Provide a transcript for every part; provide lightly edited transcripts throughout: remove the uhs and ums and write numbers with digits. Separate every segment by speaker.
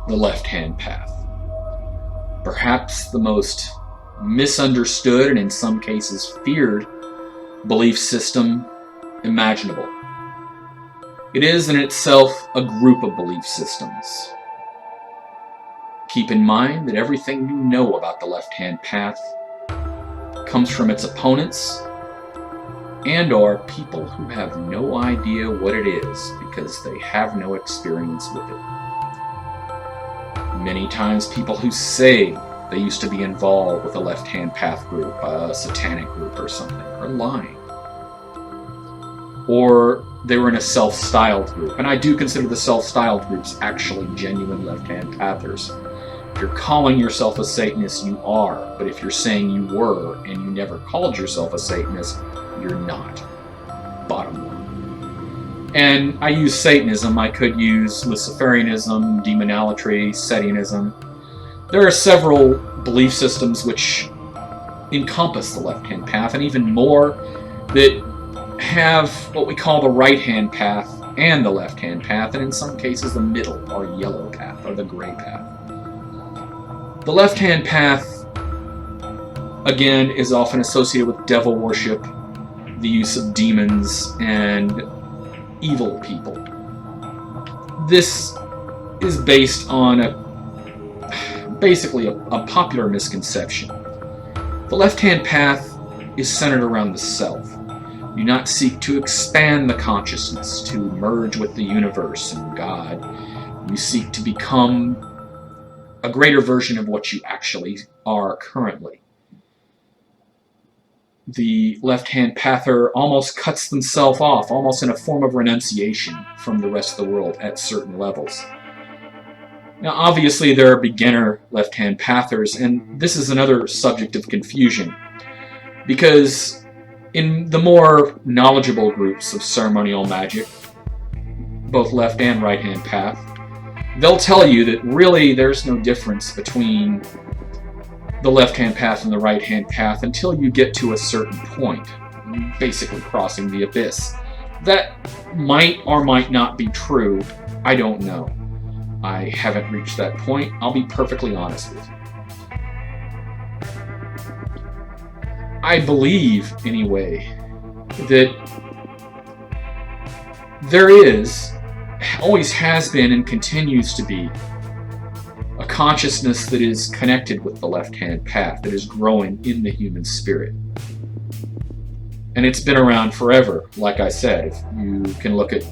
Speaker 1: the left-hand path. Perhaps the most misunderstood and in some cases feared belief system imaginable. It is in itself a group of belief systems. Keep in mind that everything you know about the left-hand path comes from its opponents and/or people who have no idea what it is because they have no experience with it. Many times people who say they used to be involved with a left-hand path group, a satanic group or something, are lying. Or they were in a self-styled group, and I do consider the self-styled groups actually genuine left-hand pathers. If you're calling yourself a Satanist, you are, but if you're saying you were and you never called yourself a Satanist, you're not. Bottom line. And I use Satanism, I could use Luciferianism, demonolatry, Setianism. There are several belief systems which encompass the left-hand path, and even more that have what we call the right-hand path and the left-hand path, and in some cases the middle or yellow path or the gray path. The left-hand path, again, is often associated with devil worship, the use of demons, and evil people. This is based on basically a popular misconception. The left-hand path is centered around the self. Do not seek to expand the consciousness, to merge with the universe and God. You seek to become a greater version of what you actually are currently. The left-hand pather almost cuts themselves off, almost in a form of renunciation from the rest of the world at certain levels. Now, obviously, there are beginner left-hand pathers, and this is another subject of confusion, because in the more knowledgeable groups of ceremonial magic, both left and right-hand path, they'll tell you that really there's no difference between the left-hand path and the right-hand path until you get to a certain point, basically crossing the abyss. That might or might not be true. I don't know. I haven't reached that point. I'll be perfectly honest with you. I believe, anyway, that there is, always has been, and continues to be a consciousness that is connected with the left-hand path, that is growing in the human spirit. And it's been around forever, like I said. If you can look at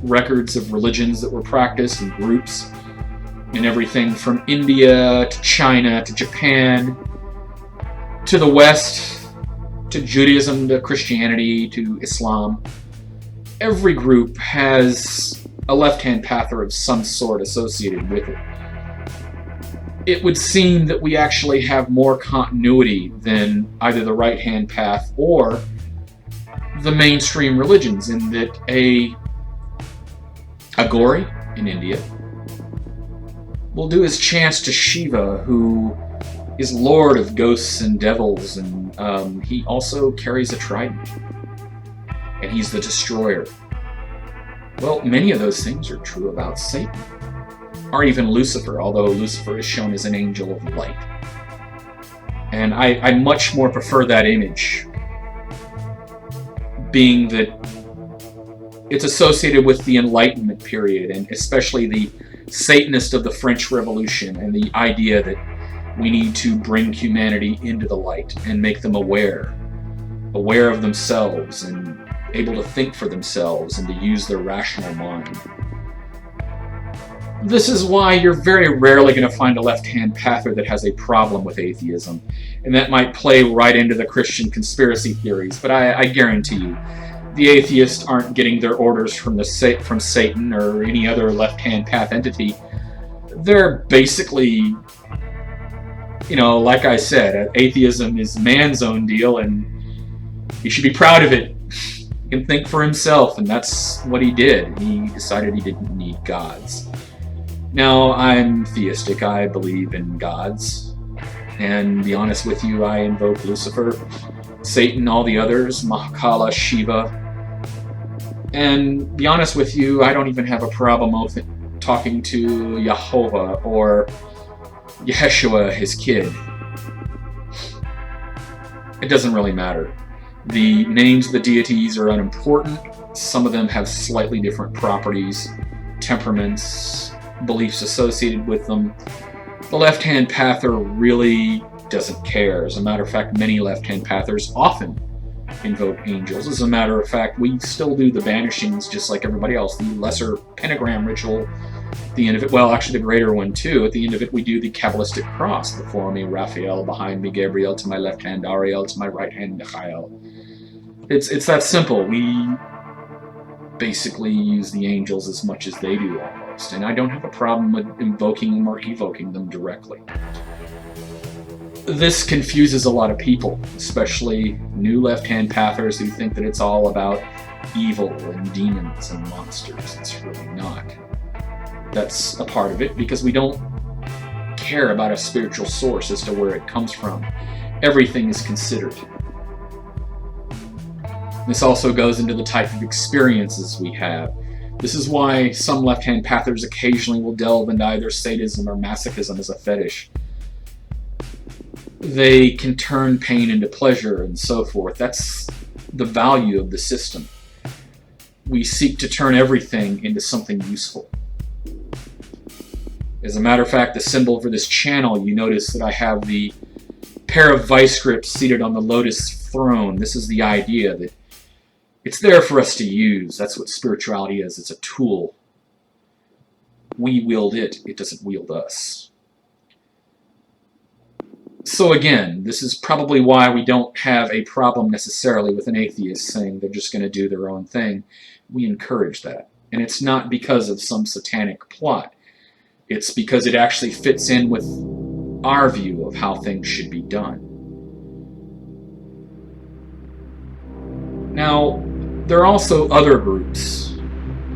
Speaker 1: records of religions that were practiced in groups in everything from India to China to Japan to the West, to Judaism, to Christianity, to Islam. Every group has a left-hand pather of some sort associated with it. It would seem that we actually have more continuity than either the right-hand path or the mainstream religions, in that a Agori in India will do his chants to Shiva, who is lord of ghosts and devils, and he also carries a trident, and he's the destroyer. Well, many of those things are true about Satan, or even Lucifer, although Lucifer is shown as an angel of light. And I much more prefer that image, being that it's associated with the Enlightenment period, and especially the Satanist of the French Revolution, and the idea that we need to bring humanity into the light and make them aware of themselves and able to think for themselves and to use their rational mind. This is why you're very rarely going to find a left-hand pather that has a problem with atheism, and that might play right into the Christian conspiracy theories, but I guarantee you, the atheists aren't getting their orders from Satan or any other left-hand path entity. They're basically, like I said, atheism is man's own deal, and he should be proud of it. He can think for himself, and that's what he did. He decided he didn't need gods. Now, I'm theistic. I believe in gods. And to be honest with you, I invoke Lucifer, Satan, all the others, Mahakala, Shiva. And to be honest with you, I don't even have a problem with it talking to Jehovah or Yeshua, his kid. It doesn't really matter. The names of the deities are unimportant. Some of them have slightly different properties, temperaments, beliefs associated with them. The left-hand pather really doesn't care. As a matter of fact, many left-hand pathers often invoke angels. As a matter of fact, we still do the banishings just like everybody else. The lesser pentagram ritual, at the end of it, well, actually the greater one too. At the end of it, we do the Kabbalistic cross. Before me, Raphael. Behind me, Gabriel. To my left hand, Ariel. To my right hand, Michael. It's that simple. We basically use the angels as much as they do almost. And I don't have a problem with invoking them or evoking them directly. This confuses a lot of people, especially new left-hand pathers who think that it's all about evil and demons and monsters. It's really not. That's a part of it because we don't care about a spiritual source as to where it comes from. Everything is considered. This also goes into the type of experiences we have. This is why some left-hand pathers occasionally will delve into either sadism or masochism as a fetish. They can turn pain into pleasure and so forth. That's the value of the system. We seek to turn everything into something useful. As a matter of fact, the symbol for this channel, you notice that I have the pair of vice grips seated on the lotus throne. This is the idea that it's there for us to use. That's what spirituality is. It's a tool. We wield it. It doesn't wield us. So again, this is probably why we don't have a problem necessarily with an atheist saying they're just going to do their own thing. We encourage that. And it's not because of some satanic plot. It's because it actually fits in with our view of how things should be done. Now, there are also other groups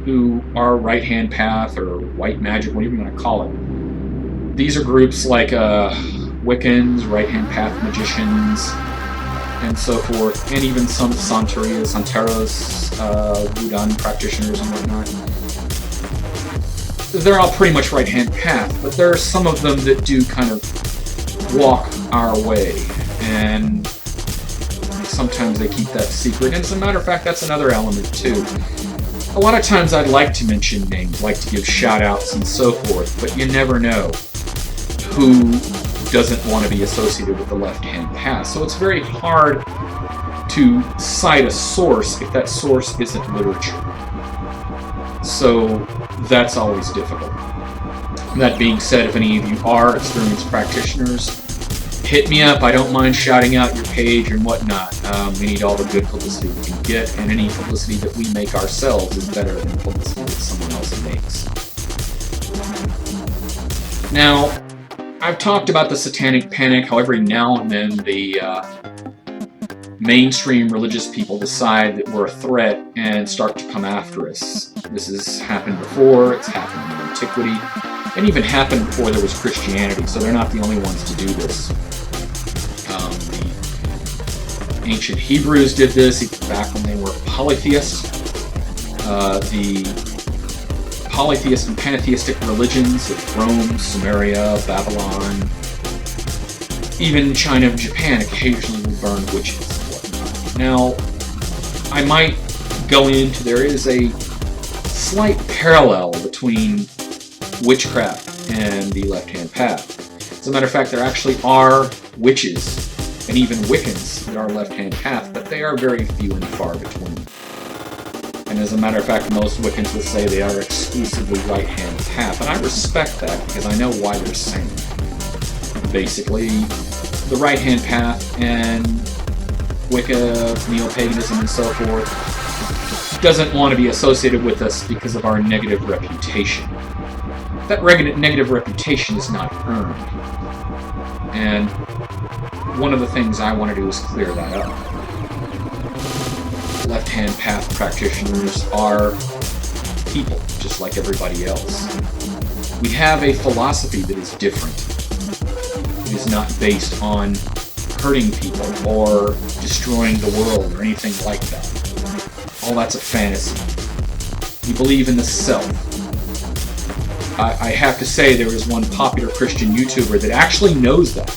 Speaker 1: who are right-hand path or white magic, whatever you want to call it. These are groups like Wiccans, right-hand path magicians, and so forth, and even some Santeros, Wudan practitioners and whatnot. They're all pretty much right-hand path, but there are some of them that do kind of walk our way, and sometimes they keep that secret. And as a matter of fact, that's another element too. A lot of times I'd like to mention names, like to give shout-outs and so forth, but you never know who doesn't want to be associated with the left-hand path. So it's very hard to cite a source if that source isn't literature. So that's always difficult. That being said, if any of you are experienced practitioners, hit me up. I don't mind shouting out your page and whatnot. We need all the good publicity we can get, and any publicity that we make ourselves is better than publicity that someone else makes. Now, I've talked about the satanic panic, how every now and then the mainstream religious people decide that we're a threat and start to come after us. This has happened before, it's happened in antiquity, and even happened before there was Christianity, so they're not the only ones to do this. The ancient Hebrews did this even back when they were polytheists. The polytheist and pantheistic religions of Rome, Samaria, Babylon, even China and Japan occasionally will burn witches and whatnot. Now, I might go into, there is a slight parallel between witchcraft and the left-hand path. As a matter of fact, there actually are witches and even Wiccans that are left-hand path, but they are very few and far between. And as a matter of fact, most Wiccans will say they are exclusively right-hand path, and I respect that because I know why they're saying it. Basically, the right-hand path and Wicca, neo-paganism, and so forth doesn't want to be associated with us because of our negative reputation. That negative reputation is not earned. And one of the things I want to do is clear that up. Left-hand path practitioners are people, just like everybody else. We have a philosophy that is different. It is not based on hurting people or destroying the world or anything like that. All that's a fantasy. We believe in the self. I have to say there is one popular Christian YouTuber that actually knows that.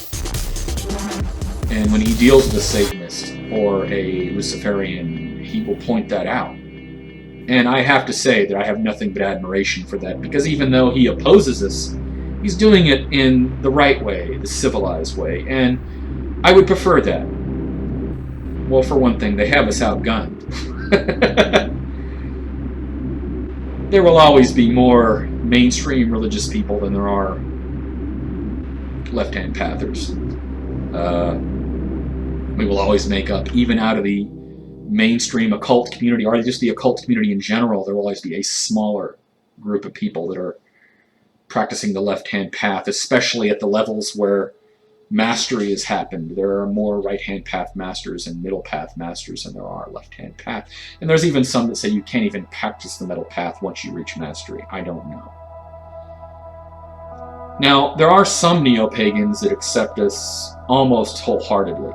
Speaker 1: And when he deals with a Satanist or a Luciferian, he will point that out. And I have to say that I have nothing but admiration for that, because even though he opposes us, he's doing it in the right way, the civilized way. And I would prefer that. Well, for one thing, they have us outgunned. There will always be more mainstream religious people than there are left-hand pathers. We will always make up, even out of the mainstream occult community, or just the occult community in general, there will always be a smaller group of people that are practicing the left-hand path, especially at the levels where mastery has happened. There are more right-hand path masters and middle path masters than there are left-hand path. And there's even some that say you can't even practice the middle path once you reach mastery. I don't know. Now, there are some neo-pagans that accept us almost wholeheartedly.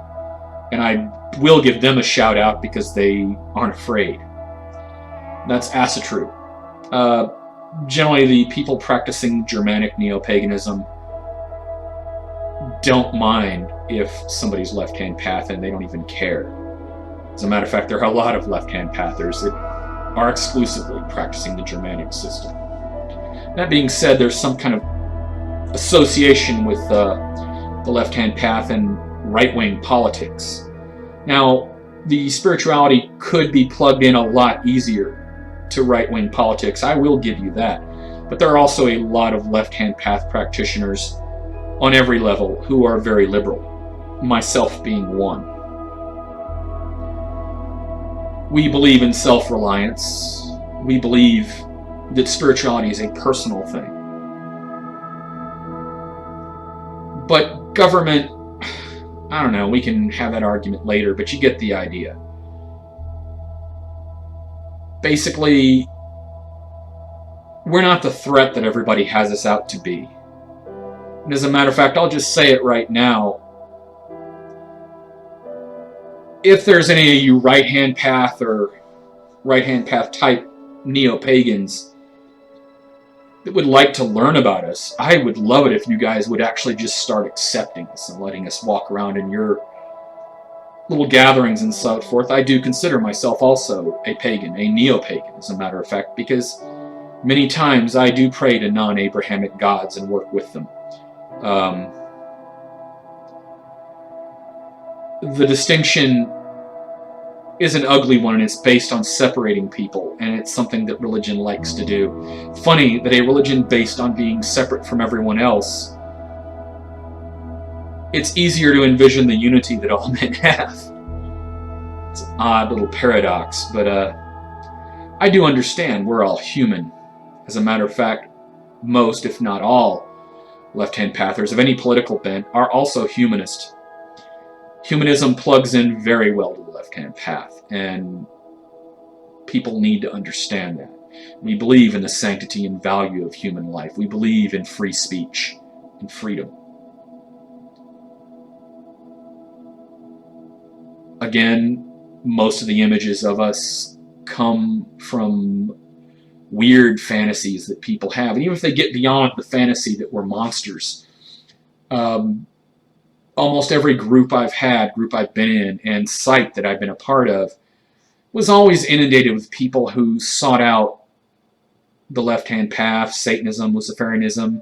Speaker 1: And I will give them a shout out because they aren't afraid. That's asatru. Generally, the people practicing Germanic neo-paganism don't mind if somebody's left-hand path, and they don't even care. As a matter of fact, there are a lot of left-hand pathers that are exclusively practicing the Germanic system. That being said, there's some kind of association with the left-hand path and right-wing politics. Now, the spirituality could be plugged in a lot easier to right-wing politics. I will give you that. But there are also a lot of left-hand path practitioners on every level who are very liberal, myself being one. We believe in self-reliance. We believe that spirituality is a personal thing. But government, I don't know, we can have that argument later, but you get the idea. Basically, we're not the threat that everybody has us out to be. And as a matter of fact, I'll just say it right now. If there's any of you right-hand path or right-hand path type neo-pagans that would like to learn about us, I would love it if you guys would actually just start accepting us and letting us walk around in your little gatherings and so forth. I do consider myself also a pagan, a neo-pagan, as a matter of fact, because many times I do pray to non-Abrahamic gods and work with them. The distinction is an ugly one, and it's based on separating people, and it's something that religion likes to do. Funny that a religion based on being separate from everyone else, it's easier to envision the unity that all men have. It's an odd little paradox, but I do understand we're all human. As a matter of fact, most, if not all, left-hand pathers of any political bent are also humanist. Humanism plugs in very well to the left-hand path, and people need to understand that. We believe in the sanctity and value of human life. We believe in free speech and freedom. Again, most of the images of us come from weird fantasies that people have. And even if they get beyond the fantasy that we're monsters, almost every group I've been in, and site that I've been a part of, was always inundated with people who sought out the left-hand path, Satanism, Luciferianism,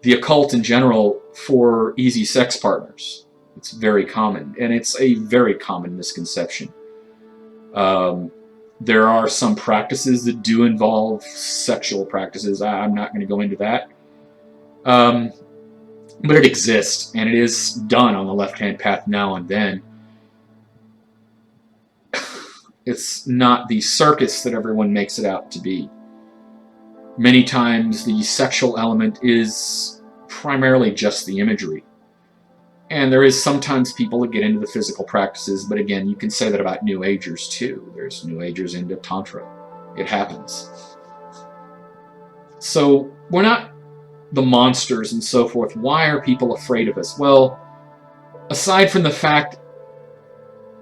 Speaker 1: the occult in general, for easy sex partners. It's very common, and it's a very common misconception. There are some practices that do involve sexual practices. I'm not going to go into that. But it exists, and it is done on the left-hand path now and then. It's not the circus that everyone makes it out to be. Many times the sexual element is primarily just the imagery. And there is sometimes people that get into the physical practices, but again, you can say that about New Agers too. There's New Agers into Tantra. It happens. So we're not the monsters and so forth. Why are people afraid of us? Well, aside from the fact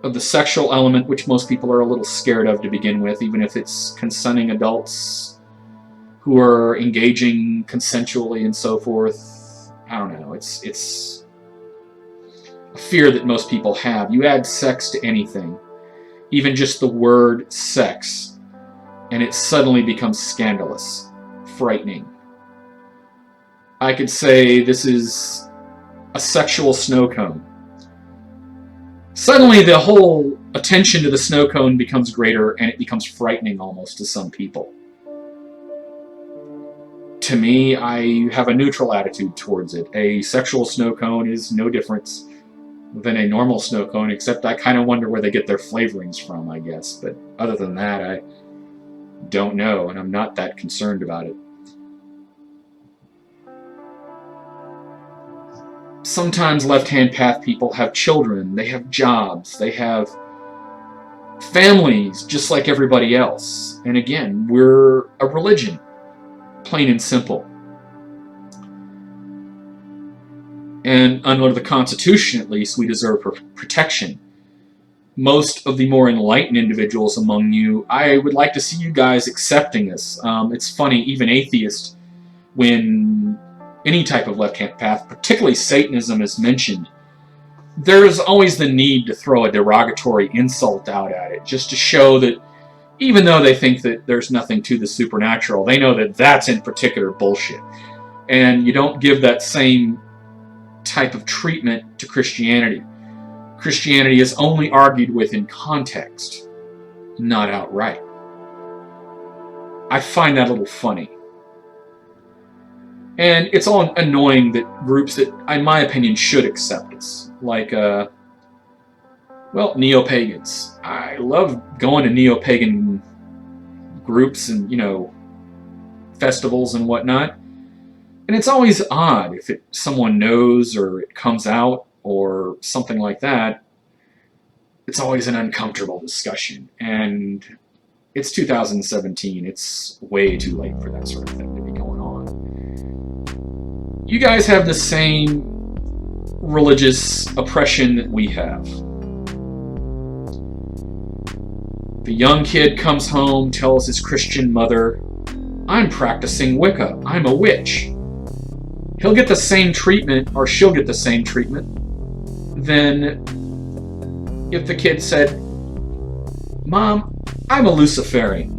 Speaker 1: of the sexual element, which most people are a little scared of to begin with, even if it's consenting adults who are engaging consensually and so forth. I don't know. It's a fear that most people have. You add sex to anything, even just the word sex, and it suddenly becomes scandalous, frightening. I could say this is a sexual snow cone. Suddenly the whole attention to the snow cone becomes greater, and it becomes frightening almost to some people. To me, I have a neutral attitude towards it. A sexual snow cone is no different than a normal snow cone, except I kind of wonder where they get their flavorings from, I guess. But other than that, I don't know, and I'm not that concerned about it. Sometimes left-hand path people have children, they have jobs, they have families just like everybody else. And again, we're a religion, plain and simple. And under the Constitution, at least, we deserve protection. Most of the more enlightened individuals among you, I would like to see you guys accepting this. It's funny, even atheists, when any type of left-hand path, particularly Satanism, is mentioned, there's always the need to throw a derogatory insult out at it, just to show that even though they think that there's nothing to the supernatural, they know that that's in particular bullshit. And you don't give that same type of treatment to Christianity. Christianity is only argued with in context, not outright. I find that a little funny. And it's all annoying that groups that, in my opinion, should accept this, like, well, neo-pagans. I love going to neo-pagan groups and, festivals and whatnot. And it's always odd if someone knows or it comes out or something like that. It's always an uncomfortable discussion. And it's 2017. It's way too late for that sort of thing to be going on. You guys have the same religious oppression that we have. The young kid comes home, tells his Christian mother, "I'm practicing Wicca. I'm a witch." He'll get the same treatment, or she'll get the same treatment, than if the kid said, "Mom, I'm a Luciferian.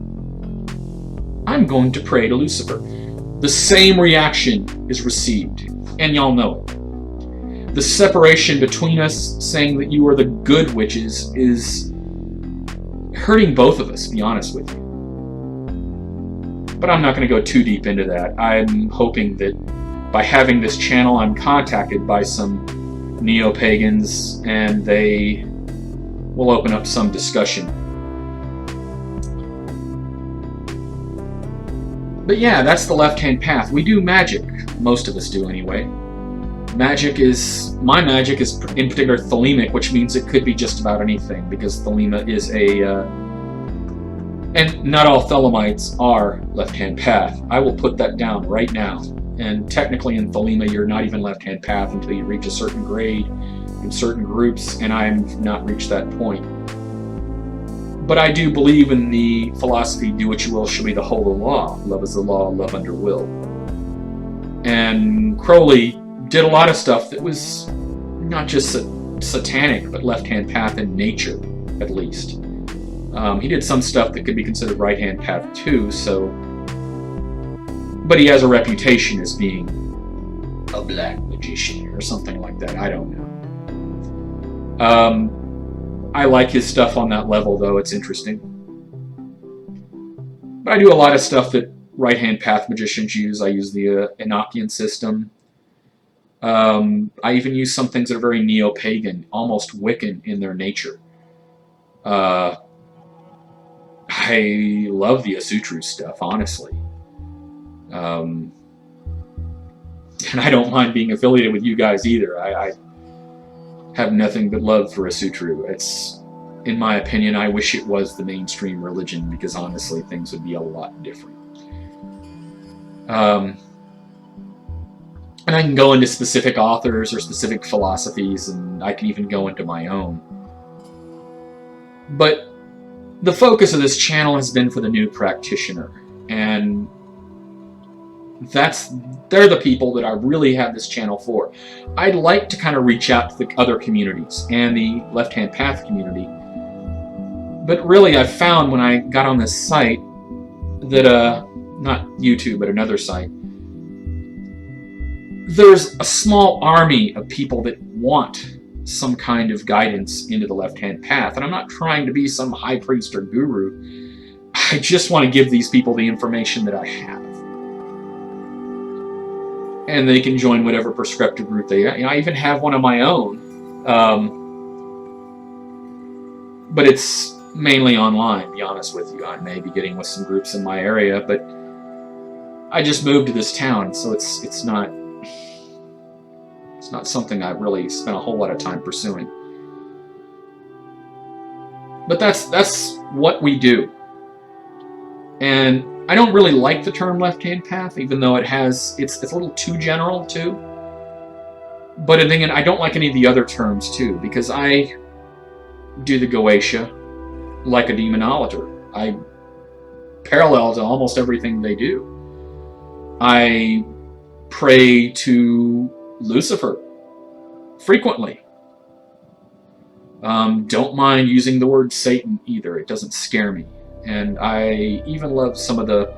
Speaker 1: I'm going to pray to Lucifer." The same reaction is received, and y'all know it. The separation between us, saying that you are the good witches, is hurting both of us, to be honest with you. But I'm not going to go too deep into that. I'm hoping that by having this channel, I'm contacted by some neo-pagans, and they will open up some discussion. But yeah, that's the left-hand path. We do magic. Most of us do anyway. My magic is in particular thelemic, which means it could be just about anything, because thelema is and not all thelemites are left-hand path. I will put that down right now. And technically in thelema, you're not even left-hand path until you reach a certain grade in certain groups, and I've not reached that point. But I do believe in the philosophy, do what you will shall be the whole of the law. Love is the law, love under will. And Crowley did a lot of stuff that was not just satanic, but left-hand path in nature, at least. He did some stuff that could be considered right-hand path too, but he has a reputation as being a black magician or something like that. I don't know. I like his stuff on that level, though. It's interesting. But I do a lot of stuff that right-hand path magicians use. I use the Enochian system. I even use some things that are very neo-pagan, almost Wiccan in their nature. I love the Asutru stuff, honestly. And I don't mind being affiliated with you guys either. I have nothing but love for Asutru. It's, in my opinion, I wish it was the mainstream religion, because honestly, things would be a lot different. And I can go into specific authors or specific philosophies, and I can even go into my own. But the focus of this channel has been for the new practitioner, and they're the people that I really have this channel for. I'd like to kind of reach out to the other communities and the left-hand path community, but really I found when I got on this site that not YouTube but another site, there's a small army of people that want some kind of guidance into the left-hand path, and I'm not trying to be some high priest or guru. I just want to give these people the information that I have, and they can join whatever prescriptive group they. I even have one of my own, but it's mainly online. To be honest with you, I may be getting with some groups in my area, but I just moved to this town, so it's not something I've really spent a whole lot of time pursuing. But that's what we do. And I don't really like the term left-hand path, even though it's a little too general too. But then I don't like any of the other terms too, because I do the Goetia like a demonologer. I parallel to almost everything they do. I pray to Lucifer frequently. Don't mind using the word Satan either. It doesn't scare me. And I even love some of the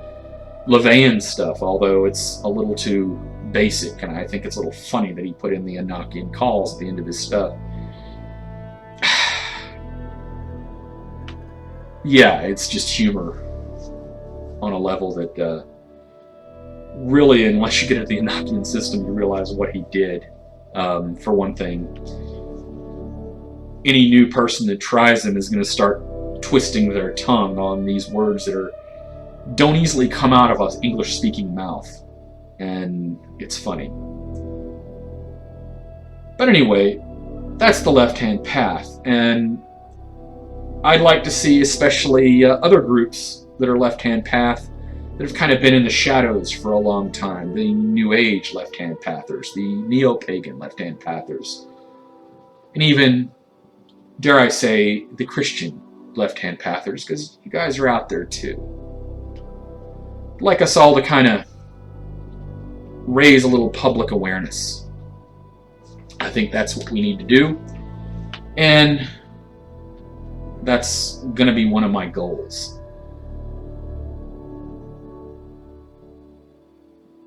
Speaker 1: LaVeyan stuff, although it's a little too basic, and I think it's a little funny that he put in the Enochian calls at the end of his stuff. Yeah, it's just humor on a level that really, unless you get into the Enochian system, you realize what he did. For one thing, any new person that tries him is going to start twisting their tongue on these words that don't easily come out of an English-speaking mouth, and it's funny. But anyway, that's the left-hand path, and I'd like to see especially other groups that are left-hand path that have kind of been in the shadows for a long time. The New Age left-hand pathers, the neo-pagan left-hand pathers, and even, dare I say, the Christian left-hand pathers, because you guys are out there too. I'd like us all to kind of raise a little public awareness. I think that's what we need to do, and that's going to be one of my goals.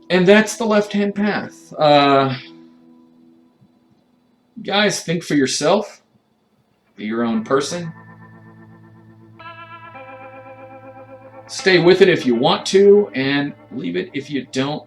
Speaker 1: And that's the left-hand path. Guys, think for yourself. Be your own person. Stay with it if you want to, and leave it if you don't.